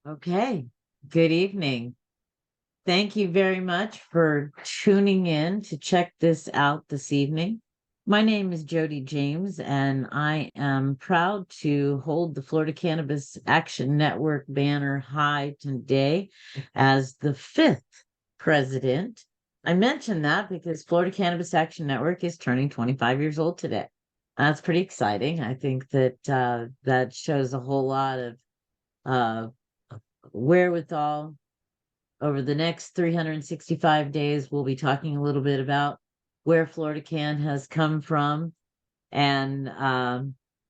Okay, good evening. Thank you very much for tuning in to check this out this evening. My name is Jody James, and I am proud to hold the Florida Cannabis Action Network banner high today as the fifth president. I mention that because Florida Cannabis Action Network is turning 25 years old today. That's pretty exciting. I think that that shows a whole lot of uh, wherewithal. Over the next 365 days, we'll be talking a little bit about where Florida Can has come from and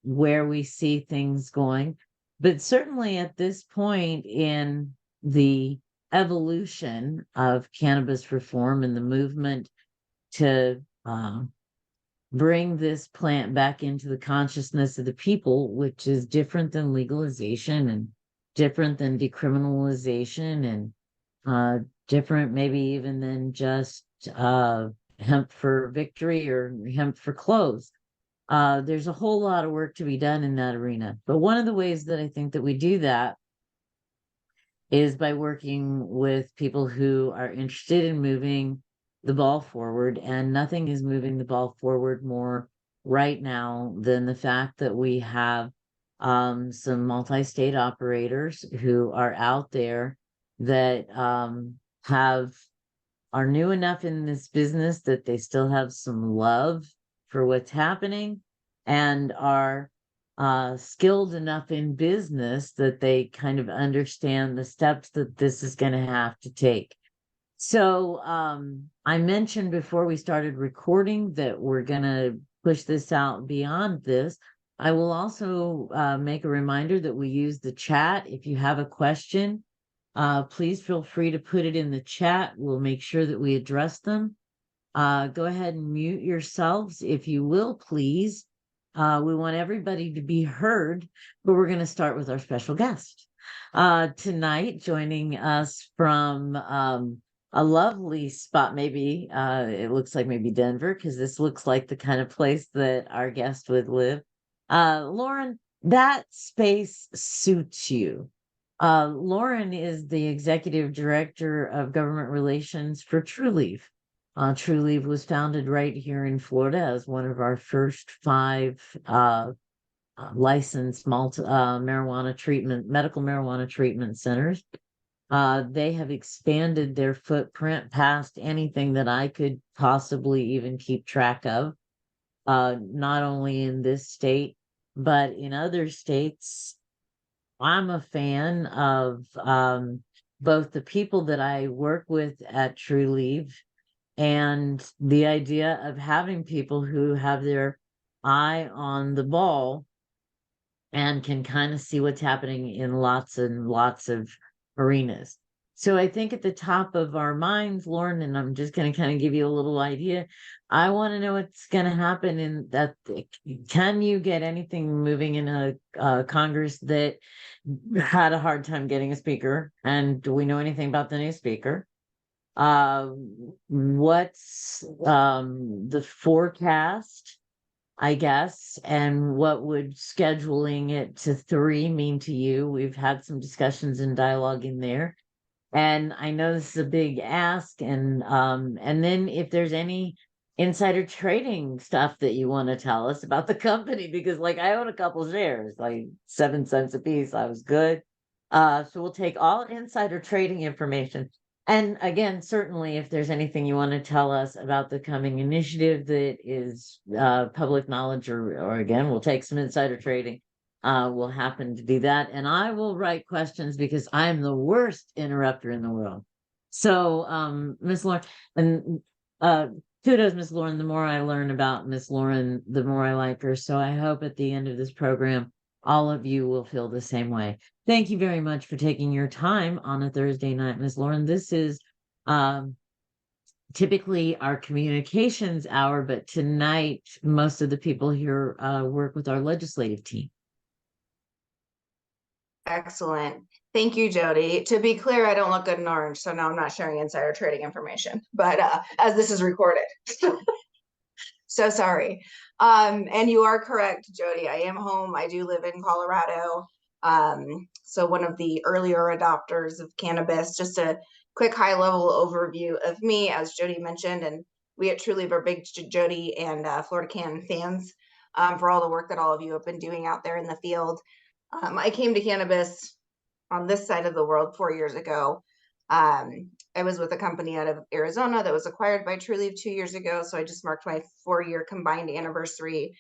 where we see things going. But certainly at this point in the evolution of cannabis reform and the movement to bring this plant back into the consciousness of the people, which is different than legalization and different than decriminalization and different maybe even than just hemp for victory or hemp for clothes. There's a whole lot of work to be done in that arena. But one of the ways that I think that we do that is by working with people who are interested in moving the ball forward. And nothing is moving the ball forward more right now than the fact that we have some multi-state operators who are out there that have are new enough in this business that they still have some love for what's happening and are skilled enough in business that they kind of understand the steps that this is going to have to take. So I mentioned before we started recording that we're going to push this out beyond this. I will also make a reminder that we use the chat. If you have a question, please feel free to put it in the chat. We'll make sure that we address them. Go ahead and mute yourselves if you will, please. We want everybody to be heard, but we're going to start with our special guest. Tonight, joining us from a lovely spot, maybe it looks like maybe Denver, because this looks like the kind of place that our guest would live. Lauren, that space suits you. Lauren is the executive director of government relations for Trulieves. Trulieves was founded right here in Florida as one of our first five licensed medical marijuana treatment centers. They have expanded their footprint past anything that I could possibly even keep track of, not only in this state, but in other states. I'm a fan of both the people that I work with at Trulieves and the idea of having people who have their eye on the ball and can kind of see what's happening in lots and lots of arenas. So I think at the top of our minds, Lauren, and I'm just going to kind of give you a little idea. I want to know what's going to happen in that. Can you get anything moving in a Congress that had a hard time getting a speaker? And do we know anything about the new speaker? What's the forecast, I guess, and what would scheduling it to 3 mean to you? We've had some discussions and dialogue in there. And I know this is a big ask, and then if there's any insider trading stuff that you want to tell us about the company, because like I own a couple shares, like 7 cents a piece. I was good. So we'll take all insider trading information. And again, certainly if there's anything you want to tell us about the coming initiative that is public knowledge, or again, we'll take some insider trading. Will happen to do that. And I will write questions because I'm the worst interrupter in the world. So, Miss Lauren, and kudos, Miss Lauren. The more I learn about Miss Lauren, the more I like her. So I hope at the end of this program, all of you will feel the same way. Thank you very much for taking your time on a Thursday night, Miss Lauren. This is typically our communications hour, but tonight, most of the people here work with our legislative team. Excellent. Thank you, Jody. To be clear, I don't look good in orange, so now I'm not sharing insider trading information, but as this is recorded. So sorry. And you are correct, Jody. I am home. I do live in Colorado. So one of the earlier adopters of cannabis. Just a quick high level overview of me, as Jody mentioned, and we at Trulieves are big Jody and Florida Can fans for all the work that all of you have been doing out there in the field. I came to cannabis on this side of the world 4 years ago. I was with a company out of Arizona that was acquired by Trulieves 2 years ago. So I just marked my 4-year combined anniversary.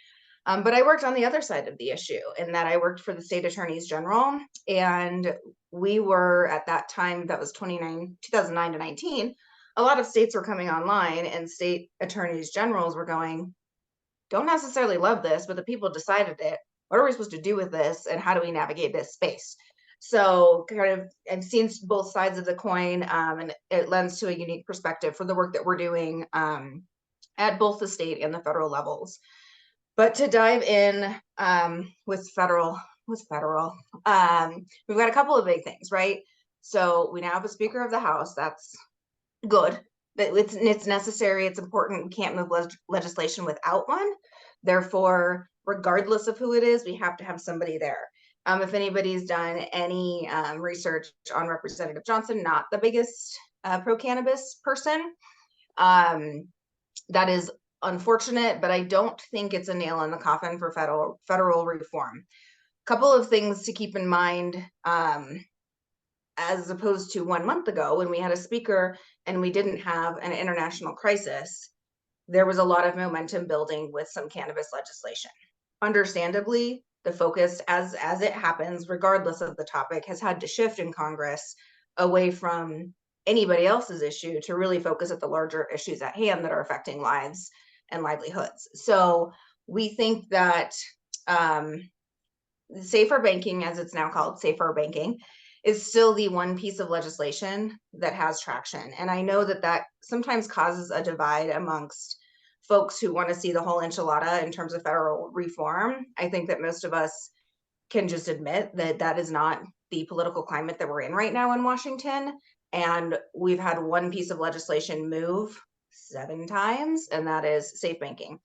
But I worked on the other side of the issue in that I worked for the state attorneys general. And we were at that time, that was 2009 to 19, a lot of states were coming online and state attorneys generals were going, don't necessarily love this, but the people decided it. What are we supposed to do with this? And how do we navigate this space? So kind of, I've seen both sides of the coin, and it lends to a unique perspective for the work that we're doing at both the state and the federal levels. But to dive in with federal, we've got a couple of big things, right? So we now have a Speaker of the House. That's good. It's necessary. It's important. We can't move legislation without one. Therefore, regardless of who it is, we have to have somebody there. If anybody's done any research on Representative Johnson, not the biggest pro-cannabis person, that is unfortunate, but I don't think it's a nail in the coffin for federal reform. Couple of things to keep in mind, as opposed to 1 month ago when we had a speaker and we didn't have an international crisis, there was a lot of momentum building with some cannabis legislation. Understandably, the focus, as it happens, regardless of the topic, has had to shift in Congress away from anybody else's issue to really focus at the larger issues at hand that are affecting lives and livelihoods. So we think that safer banking, as it's now called, safer banking, is still the one piece of legislation that has traction. And I know that that sometimes causes a divide amongst folks who want to see the whole enchilada in terms of federal reform. I think that most of us can just admit that that is not the political climate that we're in right now in Washington. And we've had one piece of legislation move 7 times, and that is safe banking.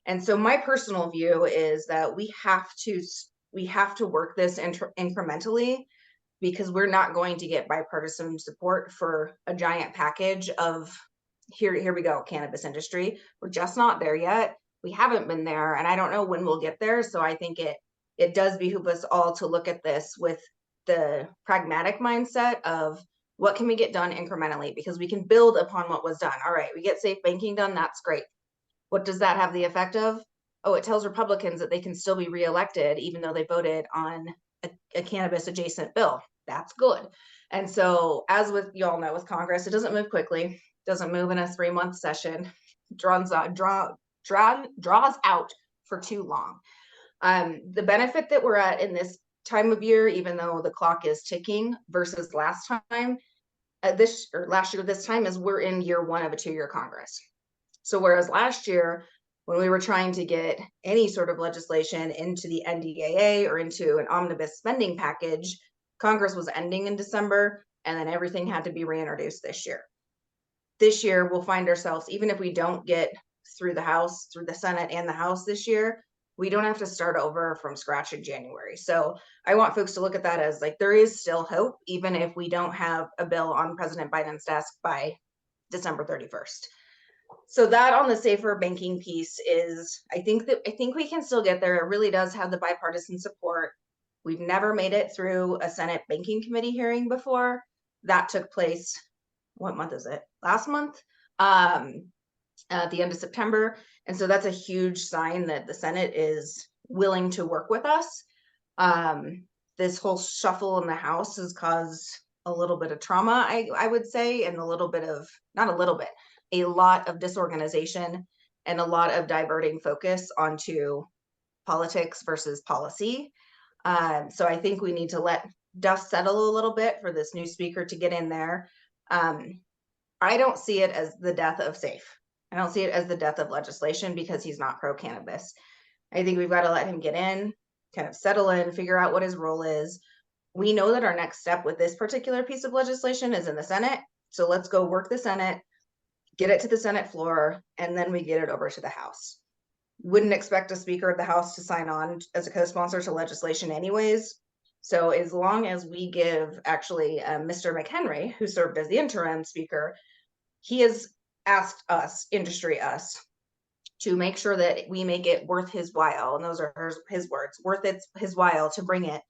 And so my personal view is that we have to work this incrementally, because we're not going to get bipartisan support for a giant package of here we go, cannabis industry. We're just not there yet. We haven't been there, and I don't know when we'll get there. So I think it does behoove us all to look at this with the pragmatic mindset of what can we get done incrementally, because we can build upon what was done. All right, we get safe banking done. That's great. What does that have the effect of? Oh, it tells Republicans that they can still be reelected even though they voted on a cannabis adjacent bill. That's good. And so, as with you all know, with Congress, it doesn't move quickly, doesn't move in a 3-month session, draws out for too long. The benefit that we're at in this time of year, even though the clock is ticking versus last time, last year, this time, is we're in year 1 of a 2-year Congress. So whereas last year, when we were trying to get any sort of legislation into the NDAA or into an omnibus spending package, Congress was ending in December, and then everything had to be reintroduced this year. This year, we'll find ourselves, even if we don't get through the Senate and the House this year, we don't have to start over from scratch in January. So I want folks to look at that as like, there is still hope, even if we don't have a bill on President Biden's desk by December 31st. So that on the safer banking piece is, I think we can still get there. It really does have the bipartisan support. We've never made it through a Senate Banking Committee hearing before. That took place, what month is it? Last month, at the end of September. And so that's a huge sign that the Senate is willing to work with us. This whole shuffle in the House has caused a little bit of trauma, I would say, and a lot of disorganization and a lot of diverting focus onto politics versus policy. So I think we need to let dust settle a little bit for this new speaker to get in there. I don't see it as the death of SAFE. I don't see it as the death of legislation because he's not pro-cannabis. I think we've got to let him get in, kind of settle in, figure out what his role is. We know that our next step with this particular piece of legislation is in the Senate. So let's go work the Senate, get it to the Senate floor, and then we get it over to the House. Wouldn't expect a Speaker of the House to sign on as a co-sponsor to legislation anyways. So as long as we give, actually, Mr. McHenry, who served as the interim speaker, he has asked us, industry us, to make sure that we make it worth his while, and those are his words, worth his while to bring it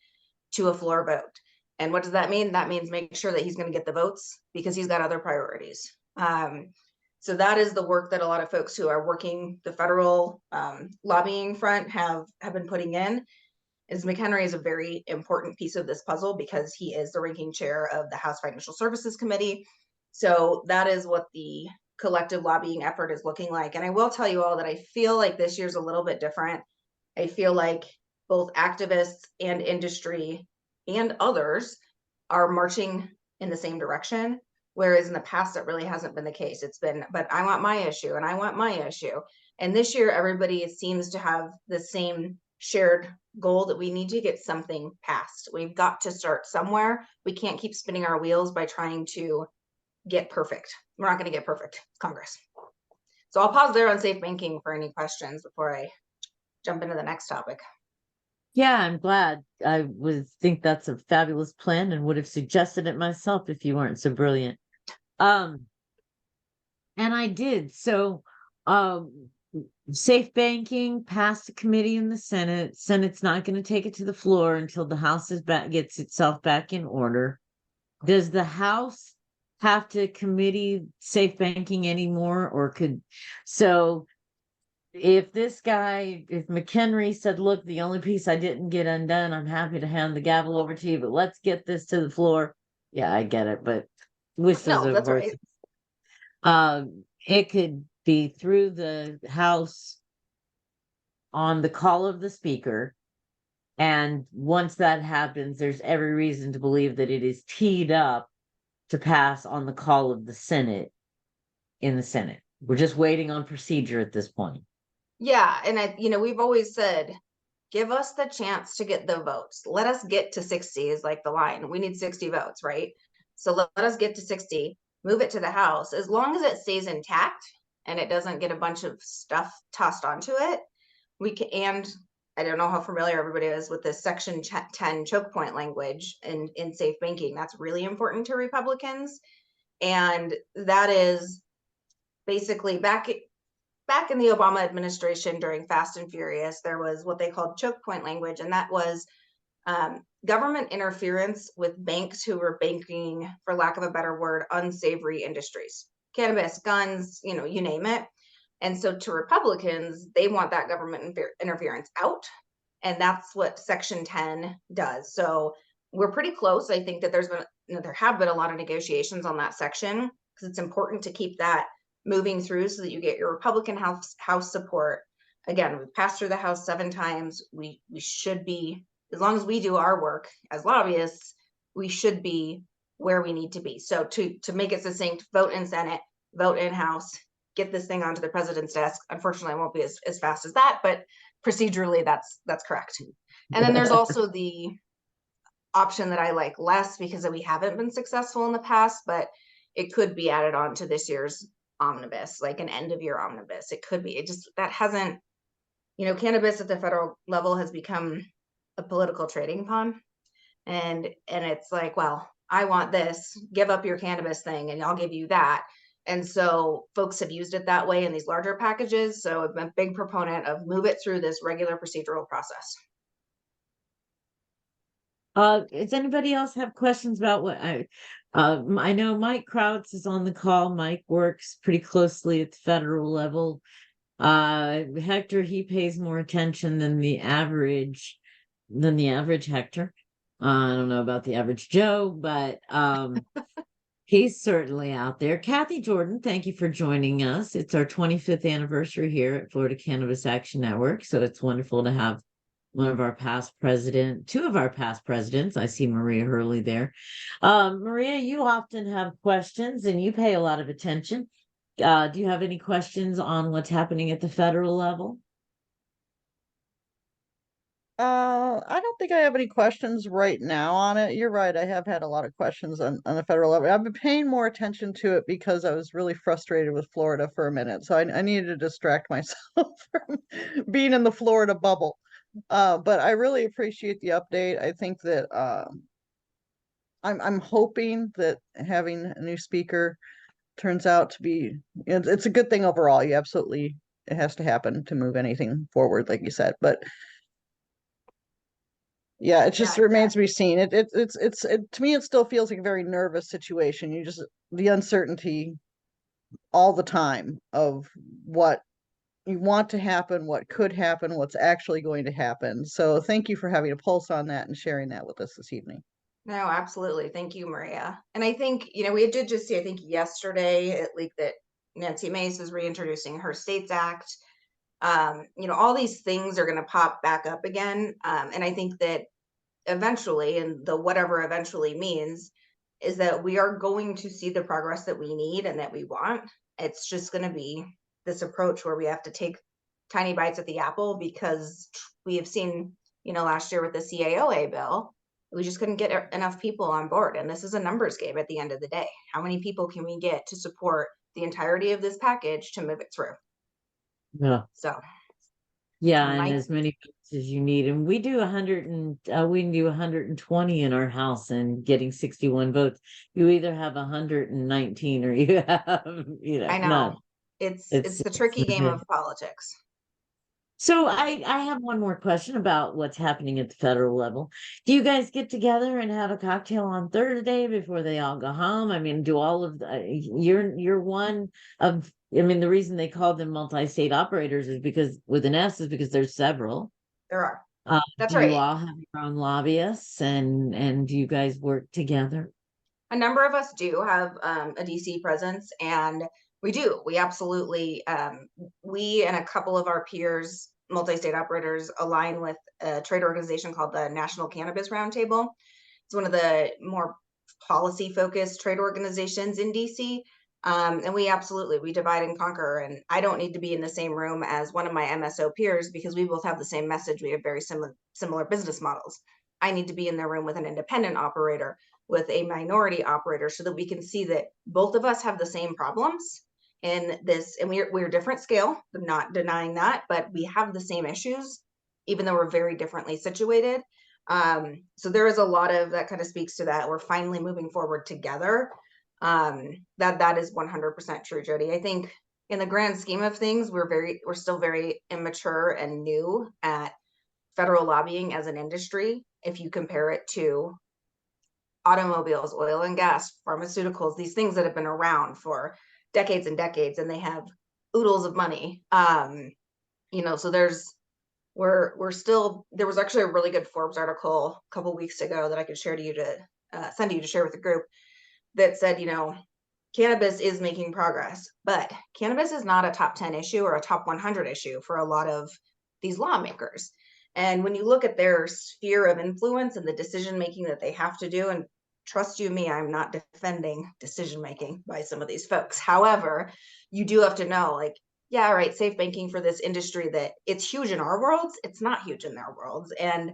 to a floor vote. And what does that mean? That means make sure that he's going to get the votes because he's got other priorities. So that is the work that a lot of folks who are working the federal lobbying front have been putting in. Is McHenry is a very important piece of this puzzle because he is the ranking chair of the House Financial Services Committee. So that is what the collective lobbying effort is looking like. And I will tell you all that I feel like this year's a little bit different. I feel like both activists and industry and others are marching in the same direction, whereas in the past it really hasn't been the case. It's been, but I want my issue and I want my issue. And this year everybody seems to have the same shared goal that we need to get something passed. We've got to start somewhere. We can't keep spinning our wheels by trying to get perfect. We're not going to get perfect. It's Congress. So I'll pause there on safe banking for any questions before I jump into the next topic. Yeah, I'm glad. I would think that's a fabulous plan and would have suggested it myself if you weren't so brilliant. And I did. So, safe banking passed a committee in the Senate. Senate's not going to take it to the floor until the House gets itself back in order. Does the House have to committee safe banking anymore, or so if McHenry said, look, the only piece I didn't get undone, I'm happy to hand the gavel over to you, but let's get this to the floor. Yeah, I get it, but wishes No, of that's horses. right. It could be through the House on the call of the speaker. And once that happens, there's every reason to believe that it is teed up to pass on the call of the Senate in the Senate. We're just waiting on procedure at this point. Yeah, and we've always said, give us the chance to get the votes. Let us get to 60 is like the line. We need 60 votes, right? So let us get to 60, move it to the House. As long as it stays intact and it doesn't get a bunch of stuff tossed onto it, we can, and I don't know how familiar everybody is with this Section 10 choke point language in safe banking. That's really important to Republicans. And that is basically back in the Obama administration during Fast and Furious, there was what they called choke point language, and that was government interference with banks who were banking, for lack of a better word, unsavory industries, cannabis, guns, you name it. And so to Republicans, they want that government interference out. And that's what Section 10 does. So we're pretty close. I think that there have been a lot of negotiations on that section because it's important to keep that moving through so that you get your Republican House support. Again, we've passed through the House 7 times. We should be, as long as we do our work as lobbyists, we should be where we need to be. So to make it succinct, vote in Senate, vote in House, get this thing onto the president's desk. Unfortunately, it won't be as fast as that, but procedurally that's correct. And then there's also the option that I like less because we haven't been successful in the past, but it could be added on to this year's omnibus, like an end of year omnibus. It could be. It just, that hasn't, cannabis at the federal level has become a political trading pawn. And it's like, well, I want this, give up your cannabis thing and I'll give you that. And so folks have used it that way in these larger packages. So I've been a big proponent of move it through this regular procedural process. Does anybody else have questions about what I know Mike Krautz is on the call. Mike works pretty closely at the federal level. Hector, he pays more attention than the average Hector. I don't know about the average Joe, but he's certainly out there. Kathy Jordan, thank you for joining us. It's our 25th anniversary here at Florida Cannabis Action Network, so it's wonderful to have two of our past presidents. I see Maria Hurley there. Maria, you often have questions and you pay a lot of attention. Do you have any questions on what's happening at the federal level? I don't think I have any questions right now on it. You're right. I have had a lot of questions on the federal level. I've been paying more attention to it because I was really frustrated with Florida for a minute. So I needed to distract myself from being in the Florida bubble. But I really appreciate the update. I think that I'm hoping that having a new speaker turns out to be it's a good thing overall. You absolutely it has to happen to move anything forward, like you said. But yeah, it Yeah, just remains to be seen. It to me it still feels like a very nervous situation. You just the uncertainty all the time of what you want to happen, what could happen, what's actually going to happen. So thank you for having a pulse on that and sharing that with us this evening. no, absolutely. Thank you, Maria. And I think, we did just see, I think yesterday it leaked that Nancy Mace is reintroducing her States Act. All these things are going to pop back up again. And I think that eventually, and the whatever eventually means, is that we are going to see the progress that we need and that we want. It's just going to be this approach where we have to take tiny bites at the apple, because we have seen, last year with the CAOA bill, we just couldn't get enough people on board. And this is a numbers game at the end of the day. How many people can we get to support the entirety of this package to move it through? Yeah. So Yeah, and Mike, as many votes as you need. And we do 100 and we can do 120 in our house and getting 61 votes. You either have 119 or you have, I none. know it's It's the tricky game of politics. So I have one more question about what's happening at the federal level. Do you guys get together and have a cocktail on Thursday before they all go home? I mean, do all of the you're one of I mean, the reason they call them multi-state operators is because with an S is because there's several. There are. Uh, That's do you right. all have your own lobbyists and do you guys work together? A number of us do have a DC presence, and we absolutely, we and a couple of our peers, multi-state operators, align with a trade organization called the National Cannabis Roundtable. It's one of the more policy focused trade organizations in DC. And we divide and conquer. And I don't need to be in the same room as one of my MSO peers because we both have the same message. We have very similar business models. I need to be in the room with an independent operator, with a minority operator, so that we can see that both of us have the same problems in this. And we're different scale. I'm not denying that, but we have the same issues, even though we're very differently situated. So there is a lot of that kind of speaks to that. We're finally moving forward together. That is 100% true, Jody. I think in the grand scheme of things, we're still very immature and new at federal lobbying as an industry. If you compare it to automobiles, oil and gas, pharmaceuticals, these things that have been around for decades and decades, and they have oodles of money. So we're still, there was actually a really good Forbes article a couple weeks ago that I could share to you to send you to share with the group, that said, cannabis is making progress, but cannabis is not a top 10 issue or a top 100 issue for a lot of these lawmakers. And when you look at their sphere of influence and the decision making that they have to do, and trust you me, I'm not defending decision making by some of these folks. However, you do have to know, like, yeah, right, safe banking for this industry that it's huge in our worlds, it's not huge in their worlds. And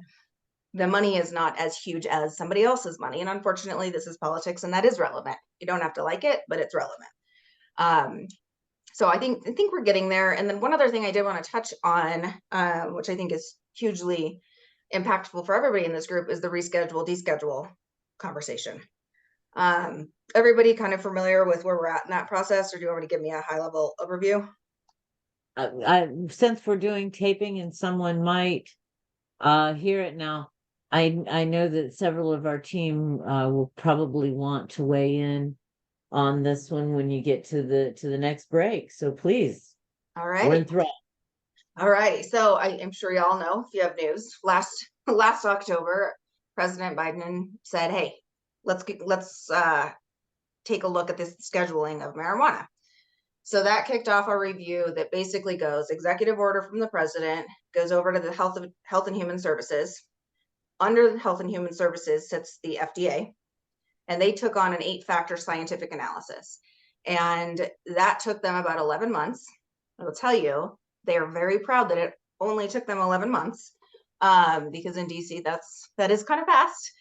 the money is not as huge as somebody else's money. And unfortunately, this is politics, and that is relevant. You don't have to like it, but it's relevant. So I think we're getting there. And then one other thing I did want to touch on, which I think is hugely impactful for everybody in this group, is the reschedule, deschedule conversation. Everybody kind of familiar with where we're at in that process, or do you want me to give me a high level overview? Since we're doing taping and someone might hear it now, I know that several of our team will probably want to weigh in on this one when you get to the next break. So please, All we're in right. thrall. All right. So I'm sure y'all know, if you have news, last October, President Biden said, "Hey, let's take a look at this scheduling of marijuana." So that kicked off a review that basically goes executive order from the president, goes over to the Health and Human Services. Under the Health and Human Services sits the FDA, and they took on an 8-factor scientific analysis. And that took them about 11 months. I will tell you, they are very proud that it only took them 11 months, because in DC, that is kind of fast.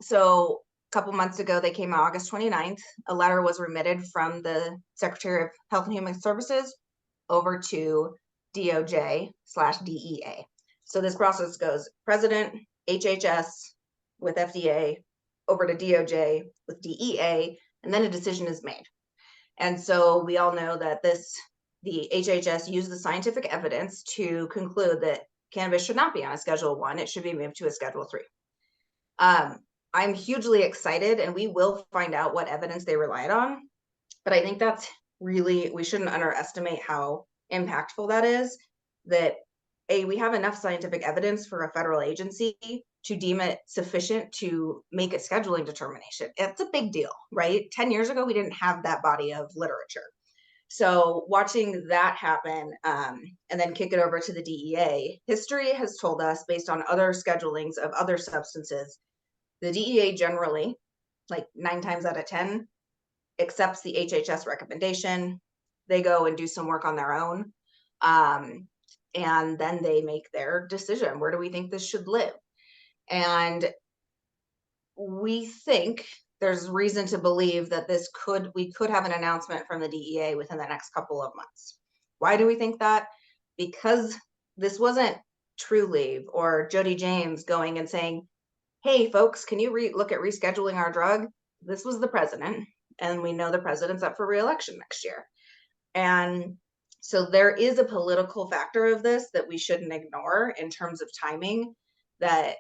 So a couple months ago, they came out August 29th. A letter was remitted from the Secretary of Health and Human Services over to DOJ/DEA. So this process goes president, HHS with FDA, over to DOJ with DEA, and then a decision is made. And so we all know that the HHS used the scientific evidence to conclude that cannabis should not be on a Schedule 1. It should be moved to a Schedule 3. I'm hugely excited, and we will find out what evidence they relied on. But I think that's really, we shouldn't underestimate how impactful that is, that we have enough scientific evidence for a federal agency to deem it sufficient to make a scheduling determination. It's a big deal, right? 10 years ago, we didn't have that body of literature. So watching that happen, and then kick it over to the DEA, history has told us, based on other schedulings of other substances, the DEA generally, like 9 times out of 10, accepts the HHS recommendation. They go and do some work on their own. And then they make their decision. Where do we think this should live? And we think there's reason to believe that we could have an announcement from the DEA within the next couple of months. Why do we think that? Because this wasn't Trulieves or Jody James going and saying, hey folks, can you look at rescheduling our drug? This was the president, and we know the president's up for re-election next year. And so there is a political factor of this that we shouldn't ignore in terms of timing, that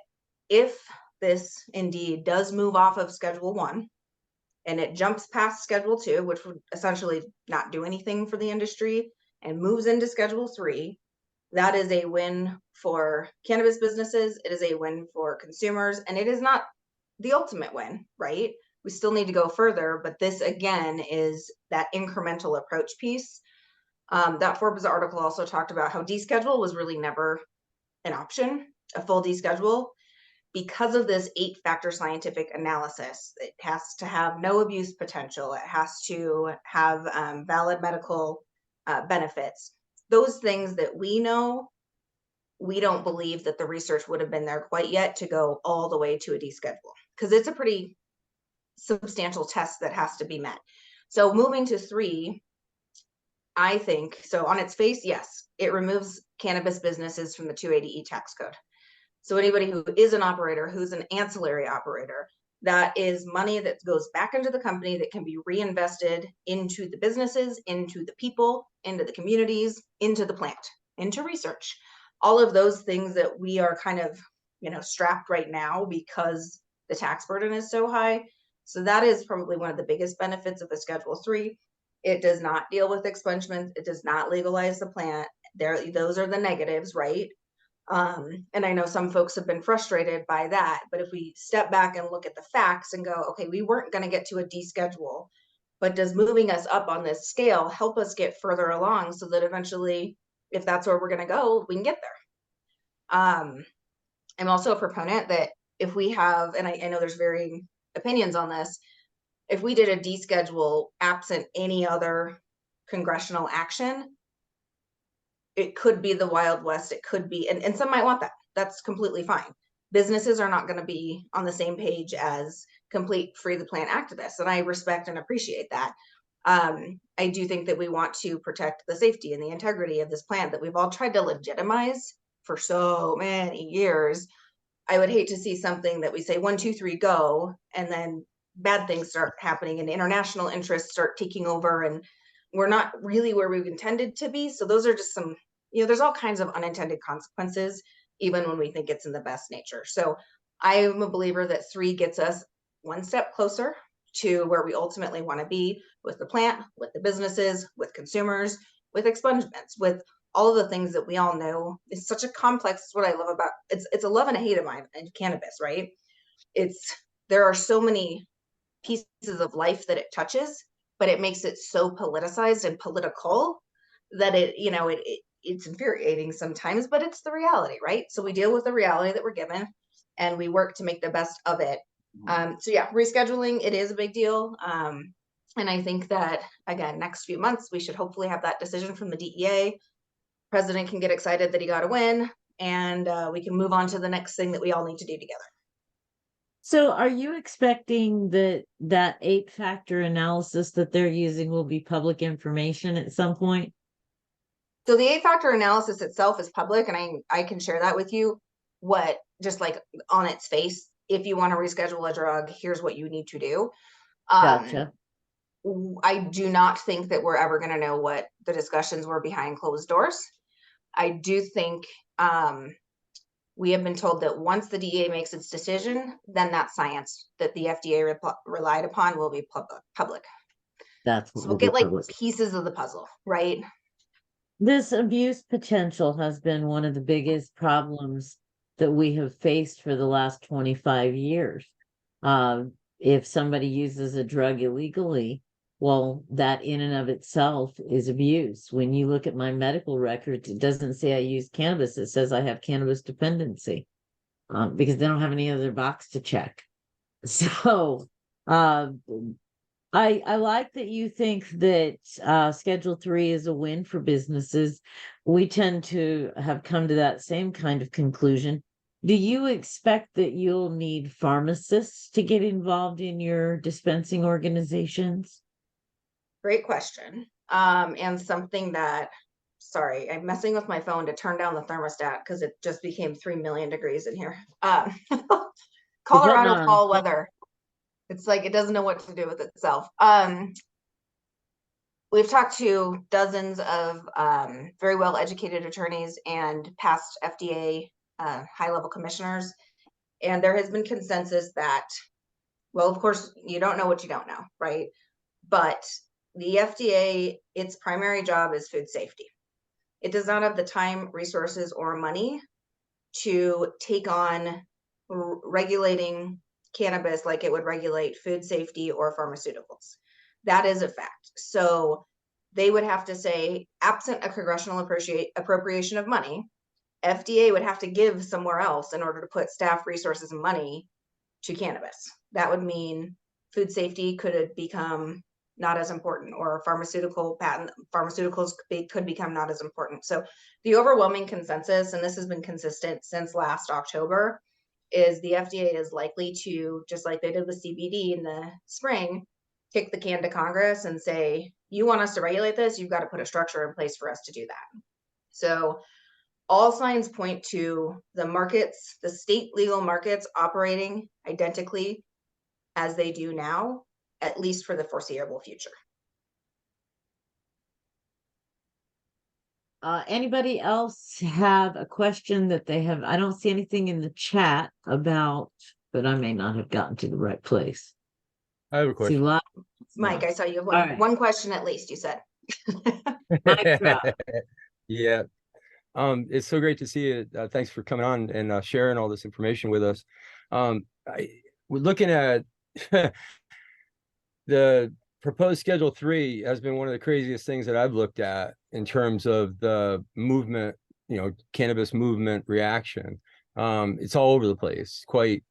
if this indeed does move off of Schedule 1 and it jumps past Schedule 2, which would essentially not do anything for the industry, and moves into Schedule 3, that is a win for cannabis businesses. It is a win for consumers, and it is not the ultimate win, right? We still need to go further, but this again is that incremental approach piece. That Forbes article also talked about how deschedule was really never an option, a full deschedule, because of this 8-factor scientific analysis. It has to have no abuse potential. It has to have valid medical benefits. Those things that we know, we don't believe that the research would have been there quite yet to go all the way to a deschedule, because it's a pretty substantial test that has to be met. So moving to 3, I think, so on its face, yes, it removes cannabis businesses from the 280E tax code. So anybody who is an operator, who's an ancillary operator, that is money that goes back into the company that can be reinvested into the businesses, into the people, into the communities, into the plant, into research. All of those things that we are kind of, strapped right now because the tax burden is so high. So that is probably one of the biggest benefits of the Schedule 3. It does not deal with expungements. It does not legalize the plant. Those are the negatives, right? And I know some folks have been frustrated by that, but if we step back and look at the facts and go, okay, we weren't going to get to a deschedule, but does moving us up on this scale help us get further along so that eventually, if that's where we're going to go, we can get there? I'm also a proponent that if we have, and I know there's varying opinions on this, if we did a deschedule absent any other congressional action, it could be the Wild West. It could be, and some might want that. That's completely fine. Businesses are not going to be on the same page as complete free the plant activists, and I respect and appreciate that. I do think that we want to protect the safety and the integrity of this plant that we've all tried to legitimize for so many years. I would hate to see something that we say 1, 2, 3, go, and then bad things start happening and international interests start taking over, and we're not really where we've intended to be. So those are just some, there's all kinds of unintended consequences, even when we think it's in the best nature. So I am a believer that 3 gets us one step closer to where we ultimately want to be with the plant, with the businesses, with consumers, with expungements, with all of the things that we all know. It's such a complex, it's what I love about, it's a love and a hate of mine in cannabis, right? There are so many pieces of life that it touches, but it makes it so politicized and political that it's infuriating sometimes, but it's the reality, right? So we deal with the reality that we're given and we work to make the best of it. So yeah, rescheduling, it is a big deal. And I think that, again, next few months, we should hopefully have that decision from the DEA. President can get excited that he got a win, and we can move on to the next thing that we all need to do together. So are you expecting that 8-factor analysis that they're using will be public information at some point? So the 8-factor analysis itself is public, and I can share that with you. What, just like on its face, if you want to reschedule a drug, here's what you need to do. Gotcha. I do not think that we're ever going to know what the discussions were behind closed doors. I do think we have been told that once the DEA makes its decision, then that science that the FDA relied upon will be public. That's what So will we'll be get like public. pieces of the puzzle, right? This abuse potential has been one of the biggest problems that we have faced for the last 25 years. If somebody uses a drug illegally, well, that in and of itself is abuse. When you look at my medical records, it doesn't say I use cannabis. It says I have cannabis dependency, because they don't have any other box to check. So, uh, I like that you think that Schedule 3 is a win for businesses. We tend to have come to that same kind of conclusion. Do you expect that you'll need pharmacists to get involved in your dispensing organizations? Great question. And something that, sorry, I'm messing with my phone to turn down the thermostat because it just became 3 million degrees in here. Is that Colorado not fall weather. It's like it doesn't know what to do with itself. We've talked to dozens of very well educated attorneys and past FDA high level commissioners, and there has been consensus that, well, of course, you don't know what you don't know, right? But the FDA, its primary job is food safety. It does not have the time, resources, or money to take on regulating cannabis like it would regulate food safety or pharmaceuticals. That is a fact. So they would have to say, absent a congressional appropriation of money, FDA would have to give somewhere else in order to put staff, resources, and money to cannabis. That would mean food safety could become not as important, or pharmaceuticals could become not as important. So the overwhelming consensus, and this has been consistent since last October, is the FDA is likely to, just like they did with CBD in the spring, kick the can to Congress and say, you want us to regulate this, you've got to put a structure in place for us to do that. So all signs point to the markets, the state legal markets, operating identically as they do now, at least for the foreseeable future. Anybody else have a question that they have? I don't see anything in the chat about, but I may not have gotten to the right place. I have a See, question. Mike, I saw you have All right. one question at least, you said. Yeah. It's so great to see you. Thanks for coming on and sharing all this information with us. We're looking at the proposed Schedule 3 has been one of the craziest things that I've looked at in terms of the movement, cannabis movement reaction. It's all over the place, quite,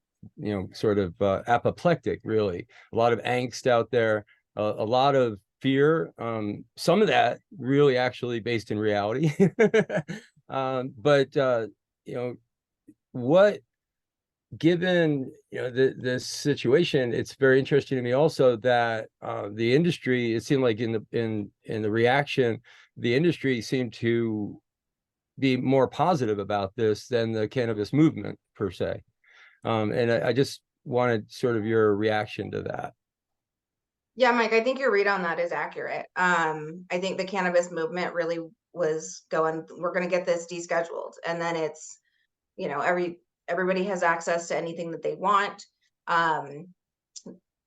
sort of apoplectic, really. A lot of angst out there, a lot of fear. Some of that really actually based in reality. But what, given this situation, it's very interesting to me also that the industry, it seemed like in the reaction, the industry seemed to be more positive about this than the cannabis movement per se. And I just wanted sort of your reaction to that. Yeah, Mike, I think your read on that is accurate. I think the cannabis movement really was going, we're going to get this descheduled. And then it's, everybody has access to anything that they want. And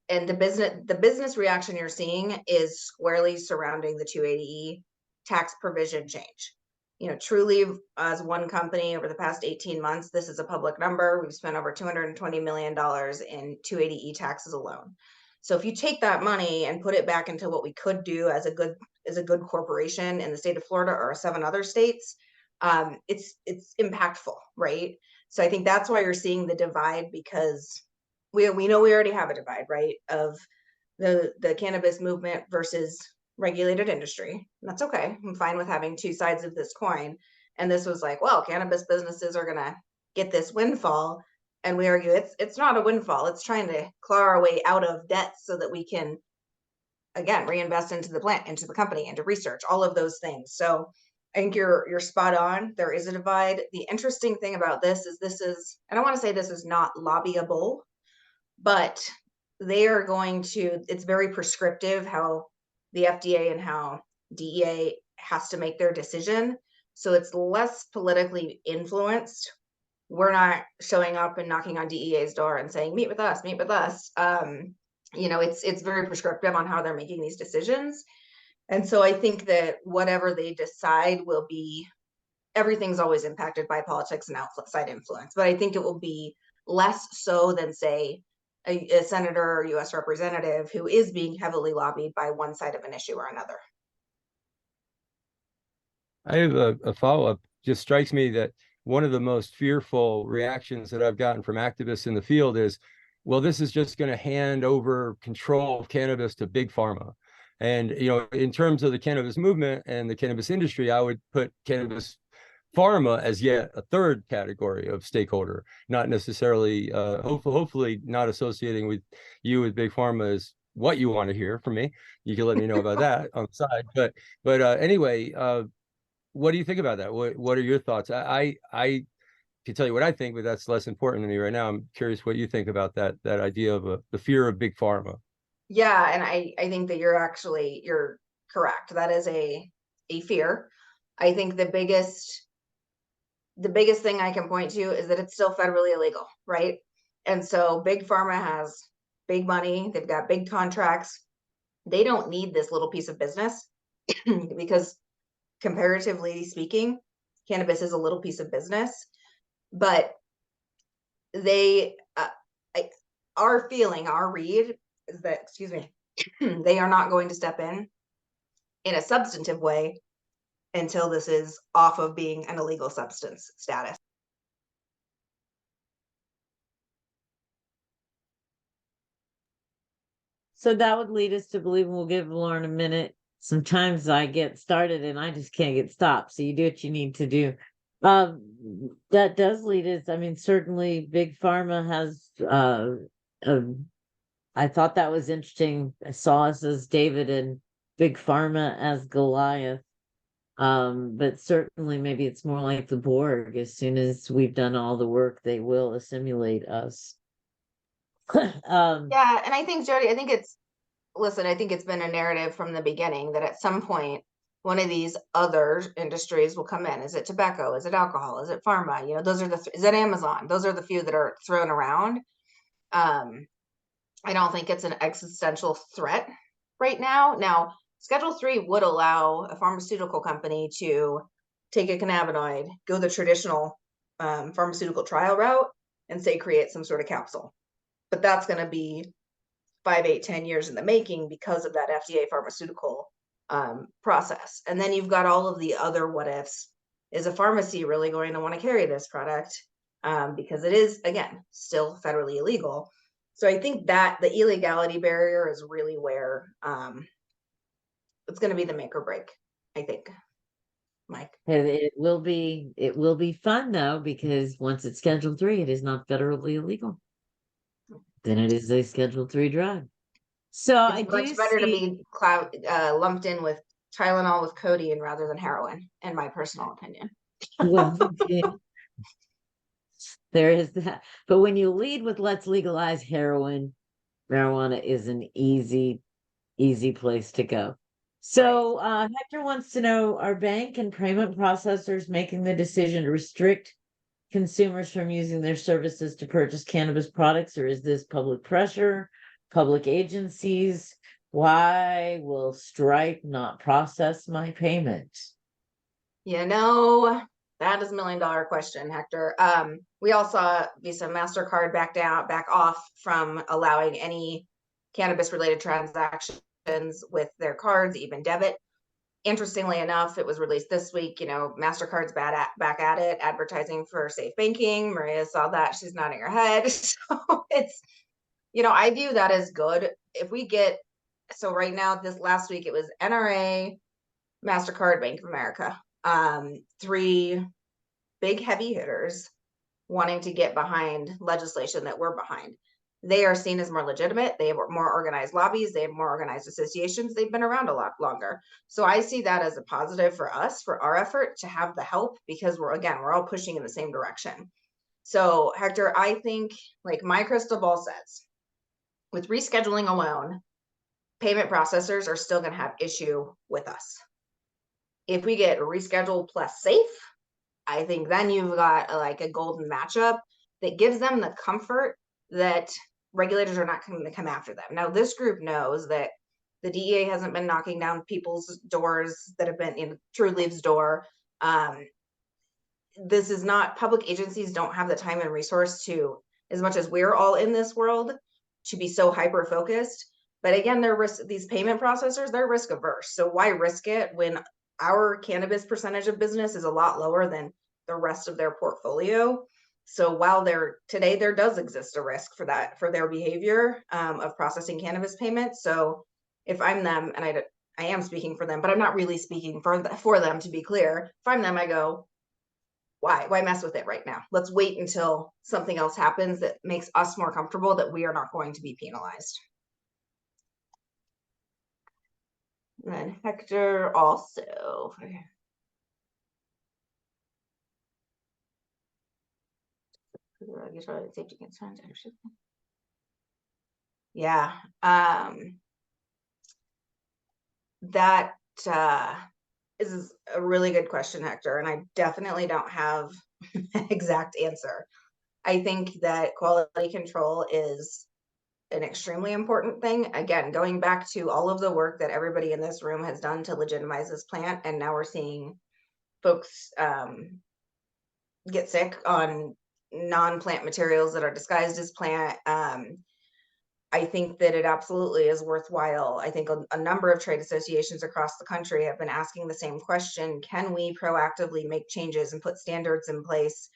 the business reaction you're seeing is squarely surrounding the 280E tax provision change. Trulieves as one company over the past 18 months, this is a public number. We've spent over $220 million in 280E taxes alone. So if you take that money and put it back into what we could do as a good corporation in the state of Florida or 7 other states, it's impactful, right? So I think that's why you're seeing the divide, because we know we already have a divide, right, of the cannabis movement versus regulated industry. And that's okay. I'm fine with having two sides of this coin. And this was like, well, cannabis businesses are going to get this windfall. And we argue it's not a windfall. It's trying to claw our way out of debt so that we can, again, reinvest into the plant, into the company, into research, all of those things. So think you're spot on. There is a divide. The interesting thing about this is, I don't want to say this is not lobbyable, but they are going to, it's very prescriptive how the FDA and how DEA has to make their decision. So it's less politically influenced. We're not showing up and knocking on DEA's door and saying, meet with us, meet with us. It's very prescriptive on how they're making these decisions. And so I think that whatever they decide will be, everything's always impacted by politics and outside influence, but I think it will be less so than, say, a senator or US representative who is being heavily lobbied by one side of an issue or another. I have a follow-up. Just strikes me that one of the most fearful reactions that I've gotten from activists in the field is, well, this is just going to hand over control of cannabis to big pharma. And, in terms of the cannabis movement and the cannabis industry, I would put cannabis pharma as yet a third category of stakeholder, not necessarily, hopefully not associating with you with big pharma is what you want to hear from me. You can let me know about that on the side. But anyway, what do you think about that? What are your thoughts? I can tell you what I think, but that's less important to me right now. I'm curious what you think about that idea of the fear of big pharma. Yeah, and I think that you're correct. That is a fear. I think the biggest thing I can point to is that it's still federally illegal, right? And so big pharma has big money, they've got big contracts. They don't need this little piece of business because comparatively speaking, cannabis is a little piece of business, but they our read is that, excuse me, they are not going to step in a substantive way until this is off of being an illegal substance status. So that would lead us to believe, and we'll give Lauren a minute. Sometimes I get started and I just can't get stopped. So you do what you need to do. That does lead us. I mean, certainly big pharma has, I thought that was interesting. I saw us as David and big pharma as Goliath. But certainly maybe it's more like the Borg. As soon as we've done all the work, they will assimilate us. Yeah, and I think, Jody, I think it's been a narrative from the beginning that at some point one of these other industries will come in. Is it tobacco? Is it alcohol? Is it pharma? Those are is it Amazon? Those are the few that are thrown around. I don't think it's an existential threat right now. Now, Schedule 3 would allow a pharmaceutical company to take a cannabinoid, go the traditional pharmaceutical trial route, and say create some sort of capsule. But that's going to be 5, 8, 10 years in the making because of that FDA pharmaceutical process. And then you've got all of the other what ifs. Is a pharmacy really going to want to carry this product? Because it is, again, still federally illegal. So I think that the illegality barrier is really where it's going to be the make or break, I think. Mike. It will be fun though, because once it's Schedule 3, it is not federally illegal. Then it is a Schedule 3 drug. So it's much better to be lumped in with Tylenol with codeine rather than heroin, in my personal opinion. Well, there is that. But when you lead with let's legalize heroin, marijuana is an easy place to go. So Hector wants to know, are bank and payment processors making the decision to restrict consumers from using their services to purchase cannabis products, or is this public pressure, public agencies? Why will Stripe not process my payment? That is $1 million question, Hector. We all saw Visa, MasterCard back off from allowing any cannabis related transactions with their cards, even debit. Interestingly enough, it was released this week. MasterCard's back at it, advertising for safe banking. Maria saw that. She's nodding her head. So it's, I view that as good. If we get, so right now, this last week, it was NRA, MasterCard, Bank of America. 3 big heavy hitters wanting to get behind legislation that we're behind. they are seen as more legitimate. They have more organized lobbies. They have more organized associations. They've been around a lot longer. So I see that as a positive for us, for our effort to have the help, because we're all pushing in the same direction. So Hector, I think, like, my crystal ball says, with rescheduling alone, payment processors are still going to have issue with us. If we get rescheduled plus safe, I think then you've got like a golden matchup that gives them the comfort that regulators are not going to come after them. Now, this group knows that the DEA hasn't been knocking down people's doors that have been in Trulieves' door. This is not, public agencies don't have the time and resource to, as much as we're all in this world, to be so hyper focused. But again, these payment processors, they're risk averse. So why risk it when our cannabis percentage of business is a lot lower than the rest of their portfolio? So while today there does exist a risk for that, for their behavior of processing cannabis payments. So if I'm them, and I am speaking for them, but I'm not really speaking for them, to be clear. If I'm them, I go, why mess with it right now? Let's wait until something else happens that makes us more comfortable that we are not going to be penalized. And then Hector also. Safety concerns. Yeah. That is a really good question, Hector, and I definitely don't have an exact answer. I think that quality control is an extremely important thing. Again, going back to all of the work that everybody in this room has done to legitimize this plant, and now we're seeing folks get sick on non-plant materials that are disguised as plant. I think that it absolutely is worthwhile. I think a number of trade associations across the country have been asking the same question. Can we proactively make changes and put standards in place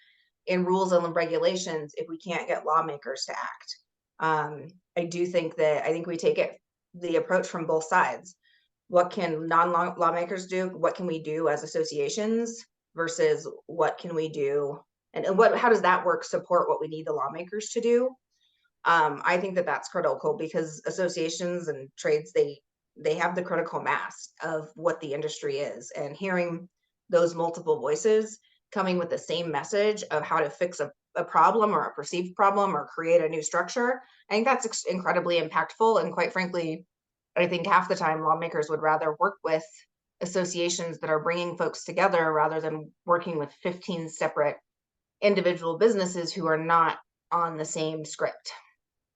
in rules and regulations if we can't get lawmakers to act? I think we take the approach from both sides. What can non-lawmakers do? What can we do as associations versus what can we do? And how does that work support what we need the lawmakers to do? I think that that's critical, because associations and trades, they have the critical mass of what the industry is, and hearing those multiple voices coming with the same message of how to fix a problem or a perceived problem or create a new structure, I think that's incredibly impactful. And quite frankly, I think half the time lawmakers would rather work with associations that are bringing folks together rather than working with 15 separate individual businesses who are not on the same script.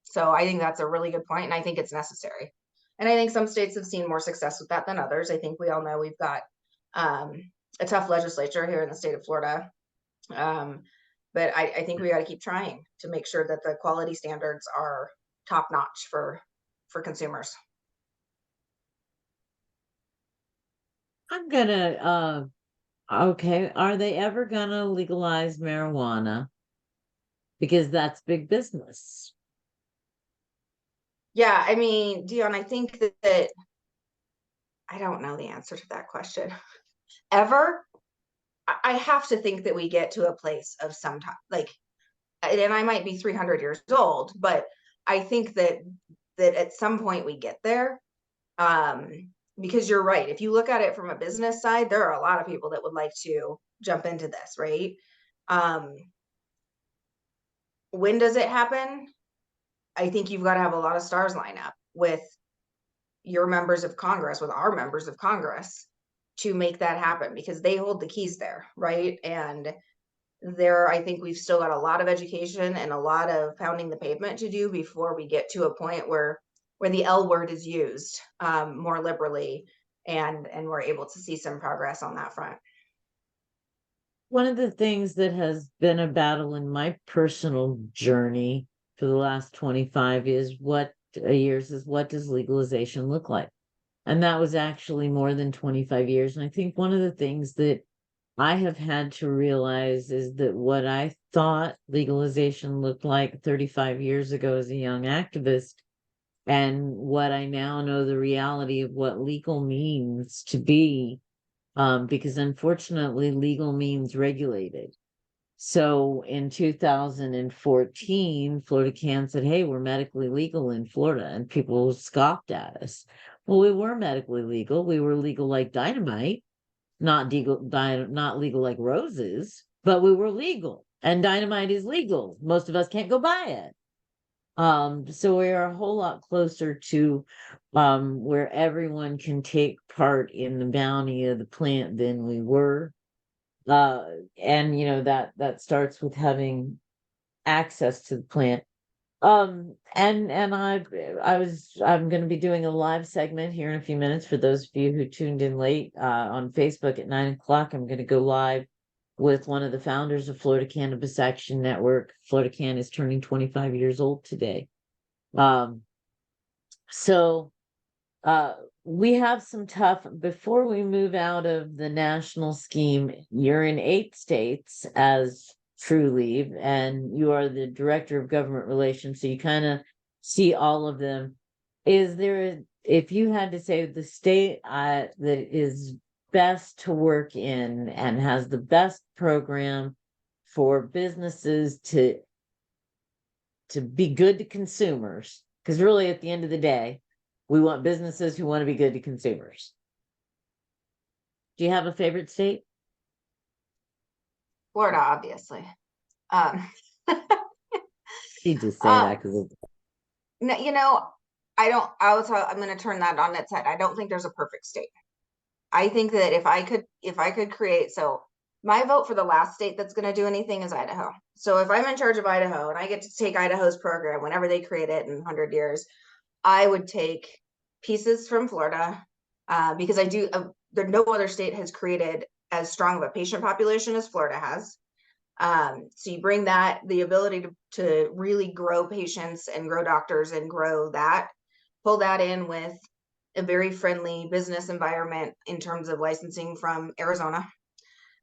So I think that's a really good point, and I think it's necessary. And I think some states have seen more success with that than others. I think we all know we've got a tough legislature here in the state of Florida. But I think we got to keep trying to make sure that the quality standards are top notch for consumers. I'm gonna, okay, are they ever gonna legalize marijuana? Because that's big business. Yeah, I mean, Dion, I think that I don't know the answer to that question. Ever? I have to think that we get to a place of some time, like, and I might be 300 years old, but I think that at some point we get there. Because you're right. If you look at it from a business side, there are a lot of people that would like to jump into this, right? When does it happen? I think you've got to have a lot of stars line up with your members of Congress, with our members of Congress, to make that happen, because they hold the keys there, right? And I think we've still got a lot of education and a lot of pounding the pavement to do before we get to a point where the L word is used more liberally, and we're able to see some progress on that front. One of the things that has been a battle in my personal journey for the last 25 years is, what does legalization look like? And that was actually more than 25 years. And I think one of the things that I have had to realize is that what I thought legalization looked like 35 years ago as a young activist, and what I now know the reality of what legal means to be, because unfortunately legal means regulated. So in 2014, Florida Can said, "Hey, we're medically legal in Florida," and people scoffed at us. Well, we were medically legal. We were legal like dynamite, not legal like roses, but we were legal. And dynamite is legal. Most of us can't go buy it. So we are a whole lot closer to where everyone can take part in the bounty of the plant than we were. And that starts with having access to the plant. And I'm going to be doing a live segment here in a few minutes for those of you who tuned in late on Facebook at 9 o'clock. I'm going to go live with one of the founders of Florida Cannabis Action Network. Florida Can is turning 25 years old today. So we have some tough, before we move out of the national scheme, you're in 8 states as Trulieve, and you are the director of government relations, so you kind of see all of them. If you had to say the state that is best to work in and has the best program for businesses to be good to consumers, because really at the end of the day, we want businesses who want to be good to consumers. Do you have a favorite state? Florida, obviously. You just say that because No, I'm going to turn that on its head. I don't think there's a perfect state. I think that if I could create, so my vote for the last state that's going to do anything is Idaho. So if I'm in charge of Idaho and I get to take Idaho's program whenever they create it in 100 years, I would take pieces from Florida because no other state has created as strong of a patient population as Florida has. So you bring the ability to really grow patients and grow doctors and pull that in with a very friendly business environment in terms of licensing from Arizona,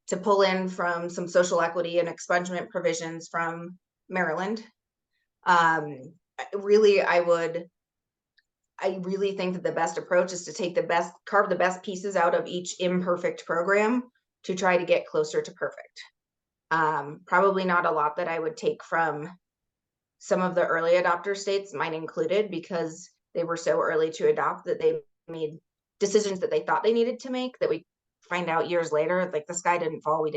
to pull in from some social equity and expungement provisions from Maryland. Really, I really think that the best approach is to carve the best pieces out of each imperfect program to try to get closer to perfect. Probably not a lot that I would take from some of the early adopter states, mine included, because they were so early to adopt that they made decisions that they thought they needed to make that we find out years later, like the sky didn't fall.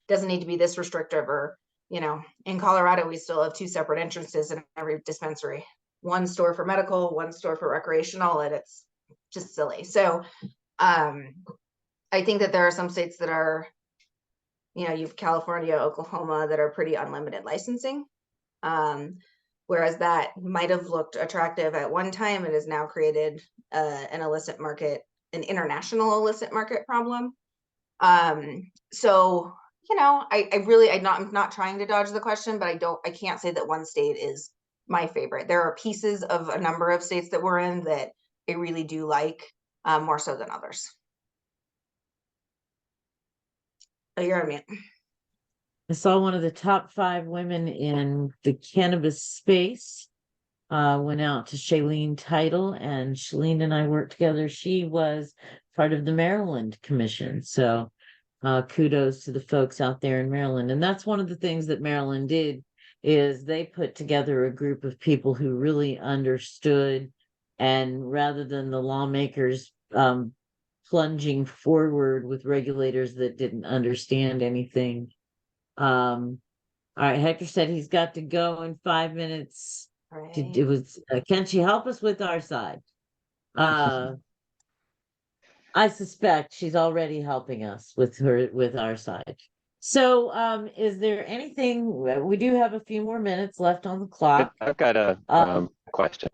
Doesn't need to be this restrictive, or, in Colorado, we still have 2 separate entrances in every dispensary, 1 store for medical, 1 store for recreational, and it's just silly. So, I think that there are some states that are, you've California, Oklahoma, that are pretty unlimited licensing. Whereas that might have looked attractive at one time, it has now created an illicit market, an international illicit market problem. So, I'm not trying to dodge the question, but I can't say that one state is my favorite. There are pieces of a number of states that we're in that I really do like, more so than others. Oh, you're on mute. I saw one of the top 5 women in the cannabis space. Went out to Shailene Title, and Shailene and I worked together. She was part of the Maryland Commission. So kudos to the folks out there in Maryland. And that's one of the things that Maryland did, is they put together a group of people who really understood, and rather than the lawmakers plunging forward with regulators that didn't understand anything. All right, Hector said he's got to go in 5 minutes. Right. It was can she help us with our side? I suspect she's already helping us with our side. So is there anything, we do have a few more minutes left on the clock. I've got a question.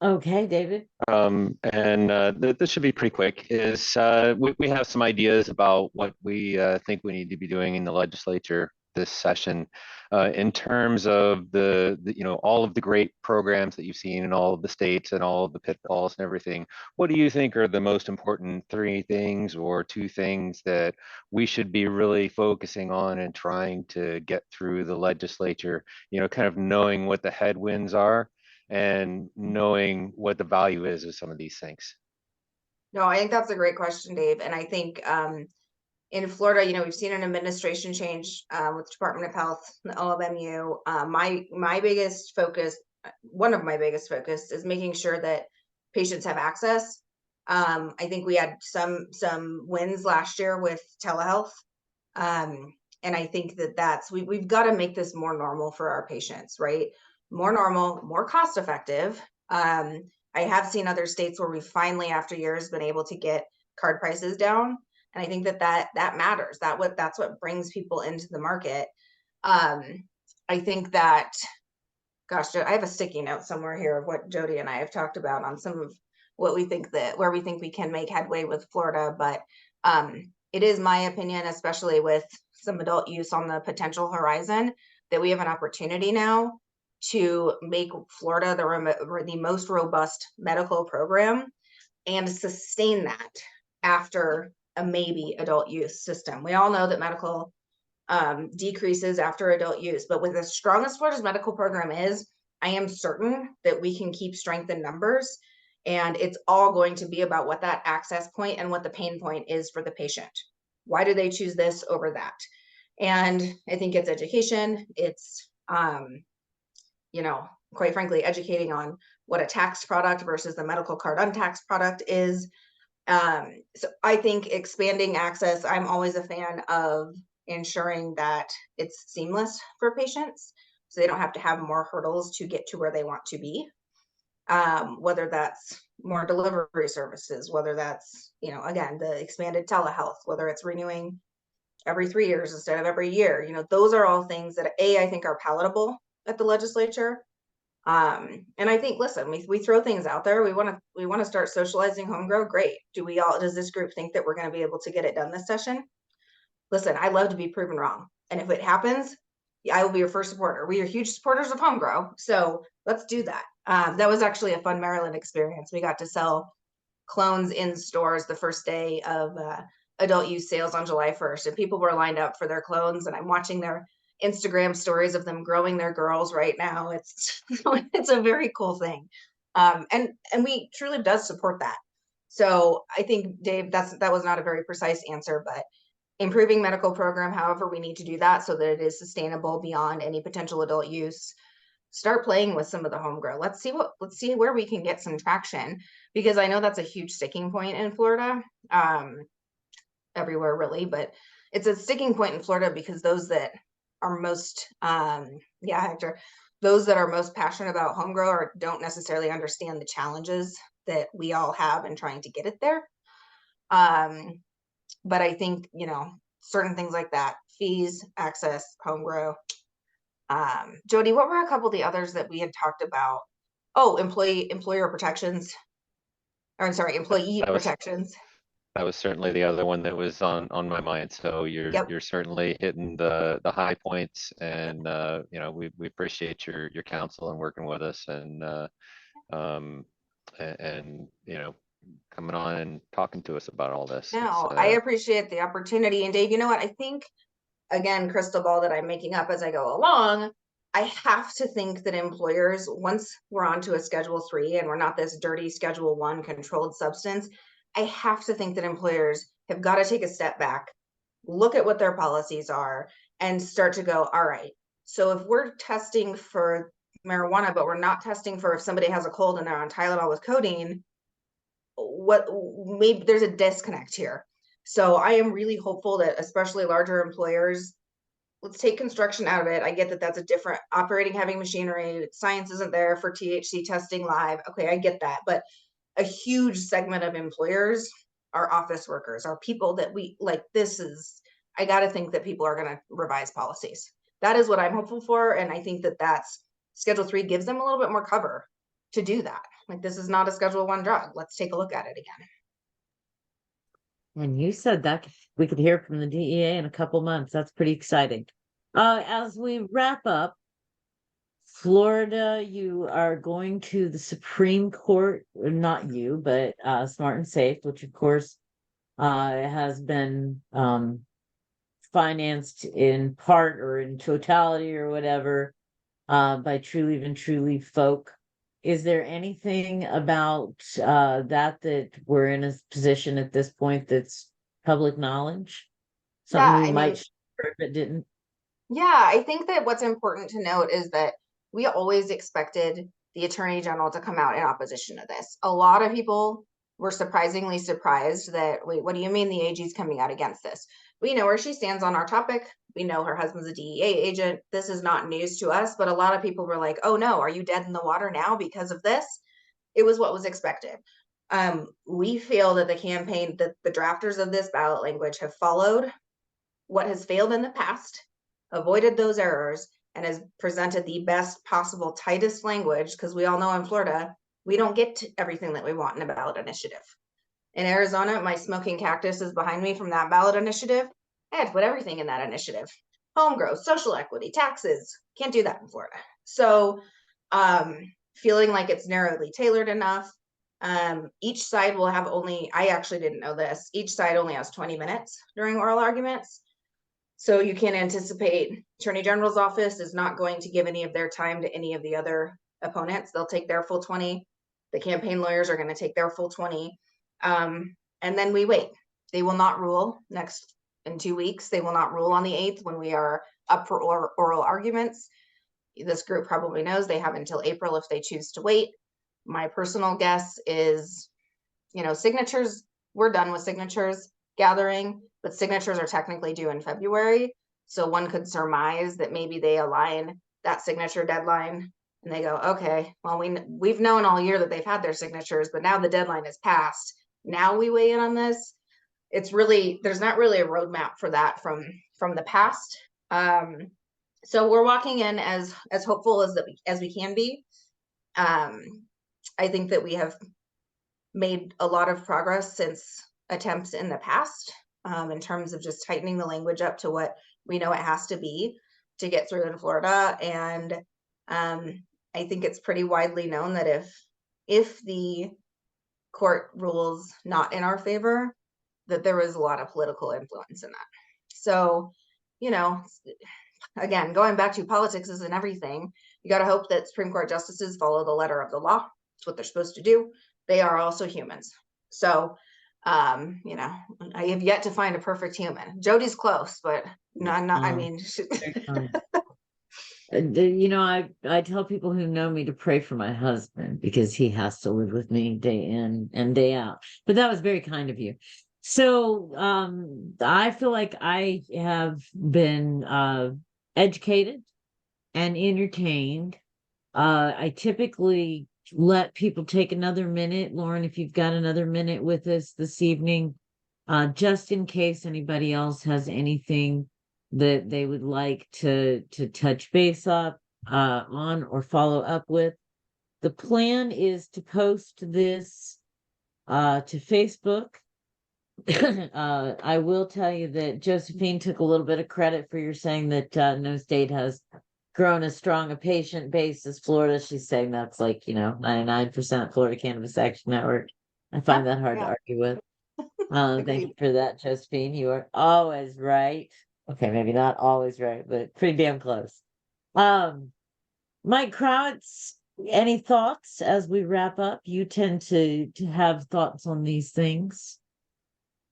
Okay, David. This should be pretty quick. We have some ideas about what we think we need to be doing in the legislature this session, in terms of the all of the great programs that you've seen in all of the states and all of the pitfalls and everything. What do you think are the most important 3 things or 2 things that we should be really focusing on and trying to get through the legislature? Kind of knowing what the headwinds are and knowing what the value is of some of these things. No, I think that's a great question, Dave. And I think in Florida, we've seen an administration change with the Department of Health, the OMMU. My biggest focus, one of my biggest focus, is making sure that patients have access. I think we had some wins last year with telehealth, and I think we've got to make this more normal for our patients, right? More normal, more cost effective. I have seen other states where we finally, after years, been able to get card prices down. And I think that matters. That's what brings people into the market. I think that, gosh, I have a sticky note somewhere here of what Jody and I have talked about on some of what we think where we think we can make headway with Florida. But it is my opinion, especially with some adult use on the potential horizon, that we have an opportunity now to make Florida the most robust medical program and sustain that after a maybe adult use system. We all know that medical decreases after adult use, but with as strong as Florida's medical program is, I am certain that we can keep strength in numbers, and it's all going to be about what that access point and what the pain point is for the patient. Why do they choose this over that? And I think it's education. It's, quite frankly, educating on what a taxed product versus the medical card untaxed product is. So I think expanding access, I'm always a fan of ensuring that it's seamless for patients, so they don't have to have more hurdles to get to where they want to be. Whether that's more delivery services, whether that's, again, the expanded telehealth, whether it's renewing every 3 years instead of every year, those are all things that I think are palatable at the legislature. And I think, listen, we throw things out there. We want to start socializing home grow. Great. Does this group think that we're going to be able to get it done this session? Listen, I love to be proven wrong. And if it happens, I will be your first supporter. We are huge supporters of home grow. So let's do that. That was actually a fun Maryland experience. We got to sell clones in stores the first day of adult use sales on July 1st. And people were lined up for their clones. And I'm watching their Instagram stories of them growing their girls right now. It's a very cool thing. And we truly does support that. So I think, Dave, that was not a very precise answer, but improving medical program, however we need to do that so that it is sustainable beyond any potential adult use. Start playing with some of the home grow. Let's see where we can get some traction, because I know that's a huge sticking point in Florida, everywhere really, but it's a sticking point in Florida because those that are most, Hector, those that are most passionate about home grow or don't necessarily understand the challenges that we all have in trying to get it there. But I think, certain things like that, fees, access, home grow. Jody, what were a couple of the others that we had talked about? Oh, employer protections. Or I'm sorry, employee protections. That was certainly the other one that was on my mind. So you're certainly hitting the high points, and we appreciate your counsel and working with us, and coming on and talking to us about all this. No, I appreciate the opportunity. And Dave, you know what? I think, again, crystal ball that I'm making up as I go along, I have to think that employers, once we're onto a Schedule 3 and we're not this dirty Schedule 1 controlled substance, I have to think that employers have got to take a step back, look at what their policies are, and start to go, all right, so if we're testing for marijuana, but we're not testing for if somebody has a cold and they're on Tylenol with codeine, maybe there's a disconnect here. So I am really hopeful that especially larger employers, let's take construction out of it. I get that that's a different operating heavy machinery. Science isn't there for THC testing live. Okay, I get that. But a huge segment of employers are office workers, are people that I got to think that people are going to revise policies. That is what I'm hopeful for. And I think that that's Schedule 3 gives them a little bit more cover to do that. Like, this is not a Schedule 1 drug. Let's take a look at it again. And you said that we could hear from the DEA in a couple months. That's pretty exciting. As we wrap up, Florida, you are going to the Supreme Court, not you, but Smart and Safe, which of course has been financed in part or in totality or whatever by Trulieve and Trulieve folk. Is there anything about that we're in a position at this point that's public knowledge? something Yeah, we I might mean, share if it didn't. yeah, I think that what's important to note is that we always expected the Attorney General to come out in opposition to this. A lot of people were surprisingly surprised that, wait, what do you mean the AG is coming out against this? We know where she stands on our topic. We know her husband's a DEA agent. This is not news to us, but a lot of people were like, oh no, are you dead in the water now because of this? It was what was expected. We feel that the campaign, that the drafters of this ballot language have followed what has failed in the past, avoided those errors, and has presented the best possible, tightest language, because we all know in Florida, we don't get everything that we want in a ballot initiative. In Arizona, my smoking cactus is behind me from that ballot initiative. I had to put everything in that initiative. Home growth, social equity, taxes. Can't do that in Florida. So feeling like it's narrowly tailored enough. Each side will have only, I actually didn't know this, each side only has 20 minutes during oral arguments. So you can anticipate Attorney General's office is not going to give any of their time to any of the other opponents. They'll take their full 20. The campaign lawyers are going to take their full 20. And then we wait. They will not rule in 2 weeks. They will not rule on the 8th when we are up for oral arguments. This group probably knows they have until April if they choose to wait. My personal guess is, signatures, we're done with signatures gathering, but signatures are technically due in February. So one could surmise that maybe they align that signature deadline and they go, okay, well, we've known all year that they've had their signatures, but now the deadline is passed. Now we weigh in on this. It's really, there's not really a roadmap for that from the past. So we're walking in as hopeful as we can be. I think that we have made a lot of progress since attempts in the past, in terms of just tightening the language up to what we know it has to be to get through in Florida. And I think it's pretty widely known that if the court rules not in our favor, that there was a lot of political influence in that. So, again, going back to politics isn't everything. You got to hope that Supreme Court justices follow the letter of the law. It's what they're supposed to do. They are also humans. So, I have yet to find a perfect human. Jody's close, but not, I mean, I tell people who know me to pray for my husband because he has to live with me day in and day out. But that was very kind of you. So I feel like I have been educated and entertained. I typically let people take another minute. Lauren, if you've got another minute with us this evening, just in case anybody else has anything that they would like to touch base up on or follow up with. The plan is to post this to Facebook. I will tell you that Josephine took a little bit of credit for your saying that no state has grown as strong a patient base as Florida. She's saying that's 99% Florida Cannabis Action Network. I find that hard to argue with. Thank you for that, Josephine. You are always right. Okay, maybe not always right, but pretty damn close. Mike Crowitz, any thoughts as we wrap up? You tend to have thoughts on these things.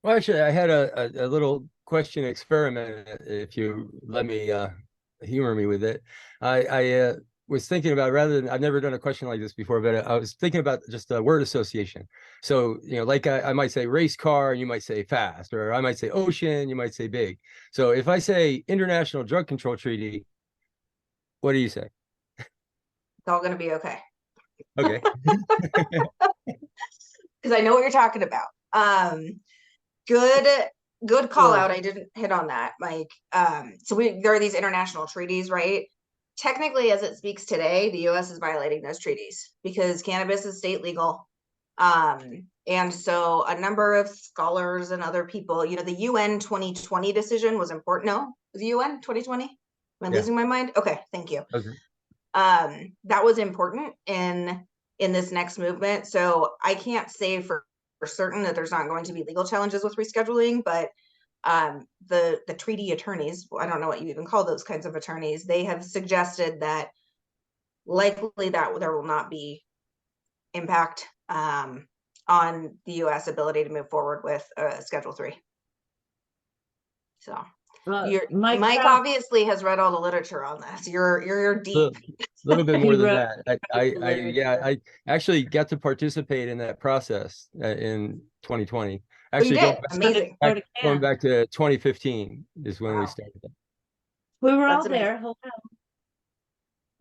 Well, actually, I had a little question experiment, if you let me humor me with it. I was thinking about, rather than, I've never done a question like this before, but I was thinking about just a word association. So, like I might say race car, and you might say fast, or I might say ocean, you might say big. So if I say International Drug Control Treaty, what do you say? it's all going to be okay. Okay. Because I know what you're talking about. Good call out. I didn't hit on that, Mike. So there are these international treaties, right? Technically, as it speaks today, the US is violating those treaties because cannabis is state legal. And so a number of scholars and other people, the UN 2020 decision was important. No, was the UN 2020? Am I losing my mind? Okay, thank you. Okay. That was important in this next movement. So I can't say for certain that there's not going to be legal challenges with rescheduling, but the treaty attorneys, I don't know what you even call those kinds of attorneys, they have suggested that likely that there will not be impact on the US ability to move forward with Schedule 3. So Well, Mike obviously has read all the literature on this. You're deep. A little bit more He than wrote that. I literature. I actually got to participate in that process in 2020. Oh, you Actually, did? Amazing. going back to 2015 is when we Wow. started that. We were all That's amazing. there. Hello.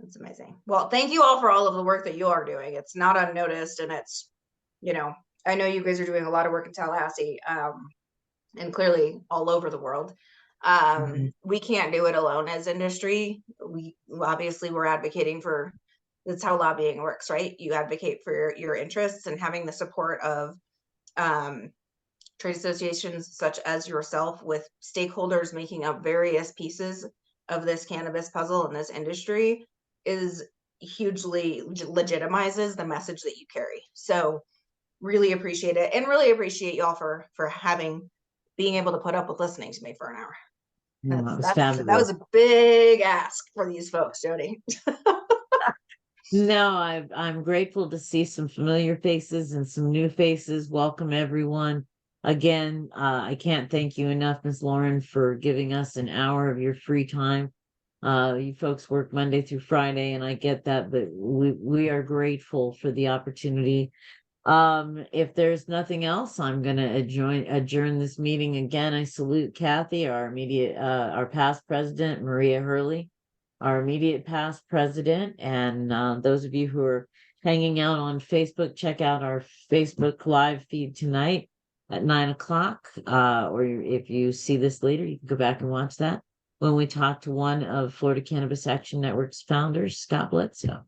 That's amazing. Well, thank you all for all of the work that you are doing. It's not unnoticed, and it's, I know you guys are doing a lot of work in Tallahassee, and clearly all over the world. We can't do it alone as industry. We obviously we're advocating for, that's how lobbying works, right? You advocate for your interests, and having the support of trade associations such as yourself, with stakeholders making up various pieces of this cannabis puzzle in this industry, is hugely legitimizes the message that you carry. So really appreciate it, and really appreciate y'all for being able to put up with listening to me for an hour. That was a big ask for these folks, Jody. No, I'm grateful to see some familiar faces and some new faces. Welcome everyone. Again, I can't thank you enough, Ms. Lauren, for giving us an hour of your free time. You folks work Monday through Friday, and I get that, but we are grateful for the opportunity. If there's nothing else, I'm gonna adjourn this meeting. Again, I salute Kathy, our past president, Maria Hurley, our immediate past president, and those of you who are hanging out on Facebook, check out our Facebook live feed tonight at 9 o'clock. Or if you see this later, you can go back and watch that when we talk to one of Florida Cannabis Action Network's founders, Scott Bledsoe.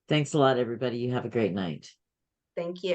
Thanks a lot, everybody. You have a great night. Thank you.